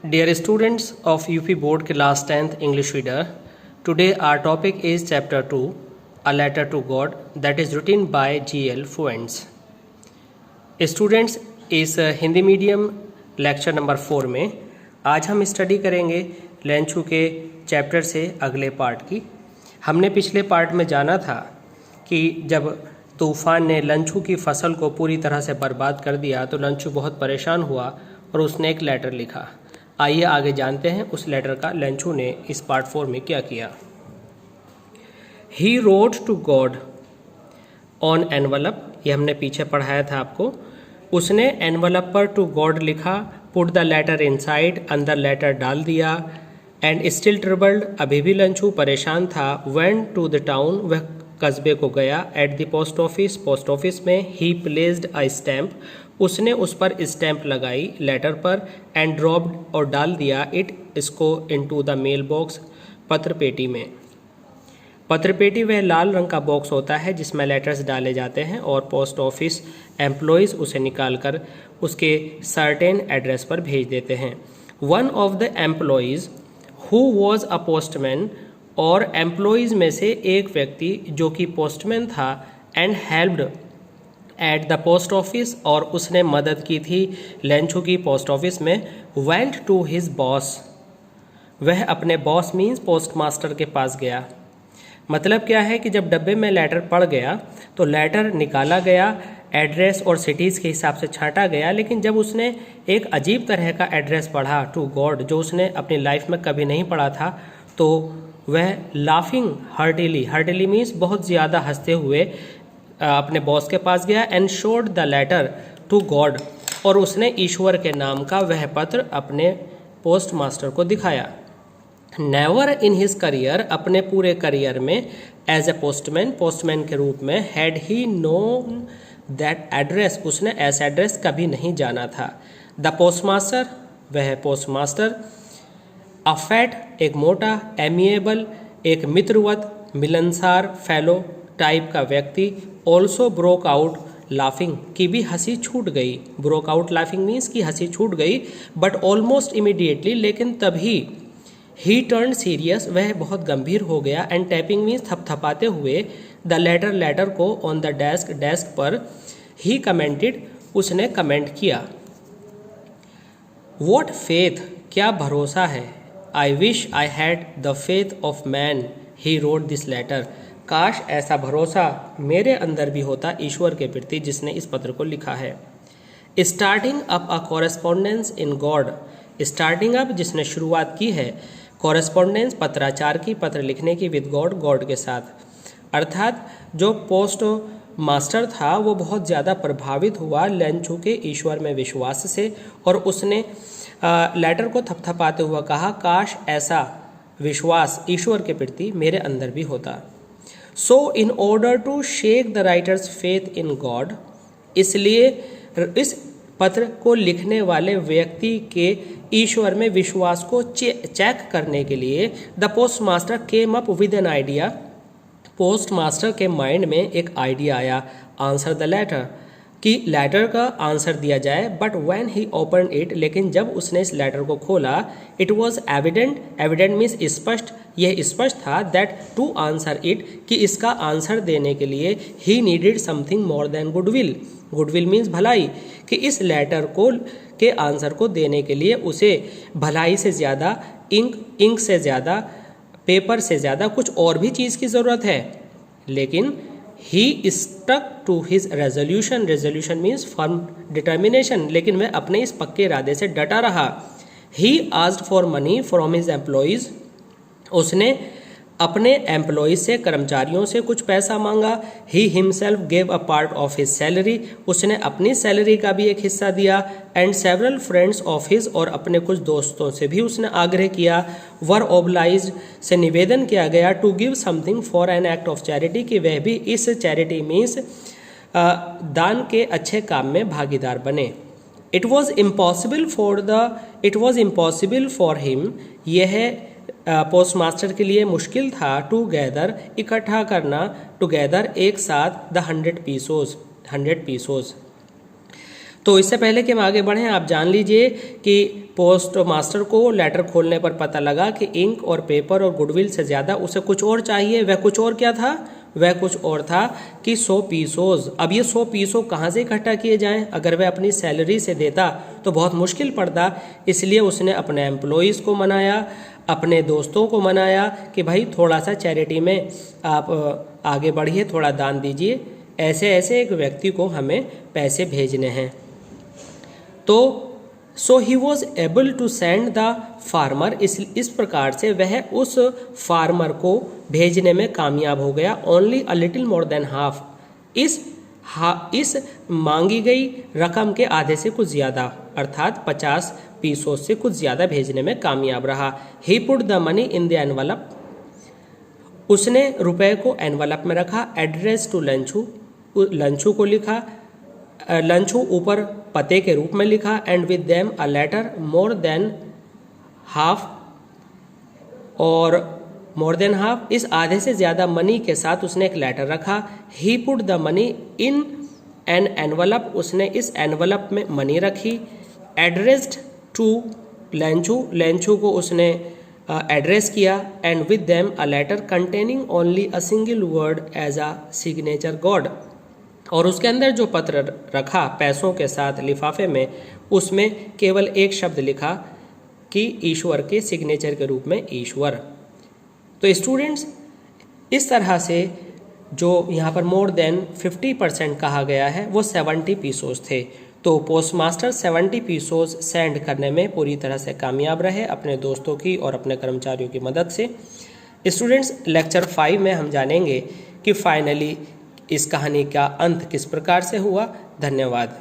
Dear students of UP Board Class 10th English Reader, today our topic is Chapter 2, A Letter to God, that is written by G.L. Fuentes. Students, इस Hindi medium lecture number 4 में आज हम study करेंगे लेंचू के chapter से अगले part की। हमने पिछले पार्ट में जाना था कि जब तूफान ने लंचू की फसल को पूरी तरह से बर्बाद कर दिया तो लंचू बहुत परेशान हुआ और उसने एक लेटर लिखा। आइए आगे जानते हैं उस लेटर का लंचू ने इस पार्ट 4 में क्या किया। He wrote to God on envelope, ये हमने पीछे पढ़ाया था आपको। उसने एनवलप पर टू गॉड लिखा, पुट द लेटर इनसाइड, अंदर लेटर डाल दिया। एंड स्टिल ट्रबल्ड, अभी भी लंचू परेशान था। वेंट टू द टाउन, वह कस्बे को गया। एट द पोस्ट ऑफिस में ही प्लेस्ड अ स्टैम्प, उसने उस पर स्टैम्प लगाई लेटर पर। एंड ड्रॉप्ड, और डाल दिया इट, इसको इनटू द मेल बॉक्स, पत्र पेटी में। पत्र पेटी वह लाल रंग का बॉक्स होता है जिसमें लेटर्स डाले जाते हैं और पोस्ट ऑफिस एम्प्लॉयज़ उसे निकालकर उसके सर्टेन एड्रेस पर भेज देते हैं। One of the employees who was a postman, और एम्प्लॉयज़ में से एक व्यक्ति जो कि पोस्टमैन था, and helped at the post office, और उसने मदद की थी लेंचू की पोस्ट ऑफिस में। वेंट टू हिज बॉस, वह अपने बॉस मीन्स पोस्ट मास्टर के पास गया। मतलब क्या है कि जब डब्बे में लेटर पड़ गया तो लेटर निकाला गया, एड्रेस और सिटीज़ के हिसाब से छांटा गया, लेकिन जब उसने एक अजीब तरह का एड्रेस पढ़ा टू गॉड, जो उसने अपनी लाइफ में कभी नहीं पढ़ा था, तो वह लाफिंग हार्टिली मीन्स बहुत ज़्यादा हंसते हुए अपने बॉस के पास गया। And showed the letter to God, और उसने ईश्वर के नाम का वह पत्र अपने पोस्ट मास्टर को दिखाया। नेवर इन हिज करियर, अपने पूरे करियर में एज ए पोस्टमैन के रूप में, had he known that address, उसने ऐसा एड्रेस कभी नहीं जाना था। द पोस्ट मास्टर, वह पोस्ट मास्टर। अ फैट, एक मोटा। एमिएबल, एक मित्रवत मिलनसार। फेलो, टाइप का व्यक्ति। ऑल्सो ब्रोक आउट लाफिंग, की भी हंसी छूट गई। ब्रोक आउट लाफिंग मीन्स की हंसी छूट गई। बट ऑलमोस्ट इमीडिएटली, लेकिन तभी। ही टर्न सीरियस, वह बहुत गंभीर हो गया। एंड टैपिंग मीन्स थपथपाते हुए। द लेटर को ऑन द डेस्क पर। ही कमेंटेड, उसने कमेंट किया। वॉट फेथ, क्या भरोसा है। I wish I had the faith of man he wrote this letter, काश ऐसा भरोसा मेरे अंदर भी होता ईश्वर के प्रति जिसने इस पत्र को लिखा है। Starting up a correspondence in God, starting up जिसने शुरुआत की है, कॉरेस्पॉन्डेंस पत्राचार की, पत्र लिखने की, विद गॉड के साथ। अर्थात जो पोस्ट मास्टर था वो बहुत ज़्यादा प्रभावित हुआ लेंचू के ईश्वर में विश्वास से, और उसने लेटर को थपथपाते हुआ कहा, काश ऐसा विश्वास ईश्वर के प्रति मेरे अंदर भी होता। So in order to shake the writer's faith in God, इसलिए इस पत्र को लिखने वाले व्यक्ति के ईश्वर में विश्वास को चेक करने के लिए the post master came up with an idea, post master के माइंड में एक आइडिया आया। आंसर द लेटर, कि लेटर का आंसर दिया जाए। But when he open it, लेकिन जब उसने इस लेटर को खोला, इट वॉज एविडेंट मीन्स स्पष्ट, यह स्पष्ट था, दैट टू आंसर इट, कि इसका आंसर देने के लिए he needed something more than goodwill means भलाई, कि इस लेटर को के आंसर को देने के लिए उसे भलाई से ज़्यादा, इंक से ज़्यादा, पेपर से ज़्यादा कुछ और भी चीज़ की ज़रूरत है। लेकिन he stuck to his resolution means firm determination, लेकिन वह अपने इस पक्के इरादे से डटा रहा। He asked for money from his employees, उसने अपने एम्प्लॉयज़ से, कर्मचारियों से कुछ पैसा मांगा। He himself gave a part of his salary, उसने अपनी सैलरी का भी एक हिस्सा दिया। And several friends of his, और अपने कुछ दोस्तों से भी उसने आग्रह किया। वर ओबलाइज्ड, से निवेदन किया गया, to give something for an act of charity, कि वह भी इस चैरिटी मीन्स दान के अच्छे काम में भागीदार बने। It was impossible for him, यह पोस्ट मास्टर के लिए मुश्किल था, टू गैदर, इकट्ठा करना, टुगेदर, एक साथ, द 100 पीसोस। तो इससे पहले कि हम आगे बढ़ें, आप जान लीजिए कि पोस्ट मास्टर को लेटर खोलने पर पता लगा कि इंक और पेपर और गुडविल से ज़्यादा उसे कुछ और चाहिए। वह कुछ और क्या था? वह कुछ और था कि 100 पीसोज। अब ये 100 पीसो कहाँ से इकट्ठा किए जाएं? अगर वह अपनी सैलरी से देता तो बहुत मुश्किल पड़ता, इसलिए उसने अपने एम्प्लॉयज़ को मनाया, अपने दोस्तों को मनाया कि भाई थोड़ा सा चैरिटी में आप आगे बढ़िए, थोड़ा दान दीजिए, ऐसे ऐसे एक व्यक्ति को हमें पैसे भेजने हैं। तो so he was able to send the farmer, इस प्रकार से वह उस फार्मर को भेजने में कामयाब हो गया। Only a little more than half, इस मांगी गई रकम के आधे से कुछ ज़्यादा, अर्थात 50 पीसों से कुछ ज़्यादा भेजने में कामयाब रहा। He put the money in the envelope, उसने रुपए को एनवलप में रखा। एड्रेस टू लंचू, लंचू को लिखा, लंचू ऊपर पते के रूप में लिखा। And with them a letter more than half, और मोर देन हाफ इस आधे से ज़्यादा मनी के साथ उसने एक लेटर रखा। He put the money in an envelope, उसने इस एनवलप में मनी रखी। एड्रेस्ड टू लेंचू, लेंचू को उसने एड्रेस किया। And with them a letter containing only a single word as a signature God, और उसके अंदर जो पत्र रखा पैसों के साथ लिफाफे में, उसमें केवल एक शब्द लिखा कि ईश्वर के सिग्नेचर के रूप में ईश्वर। तो स्टूडेंट्स, इस तरह से जो यहाँ पर मोर देन 50% कहा गया है वो 70 पीसोज थे। तो पोस्टमास्टर 70 पीसोज सेंड करने में पूरी तरह से कामयाब रहे अपने दोस्तों की और अपने कर्मचारियों की मदद से। स्टूडेंट्स, लेक्चर 5 में हम जानेंगे कि फाइनली इस कहानी का अंत किस प्रकार से हुआ। धन्यवाद।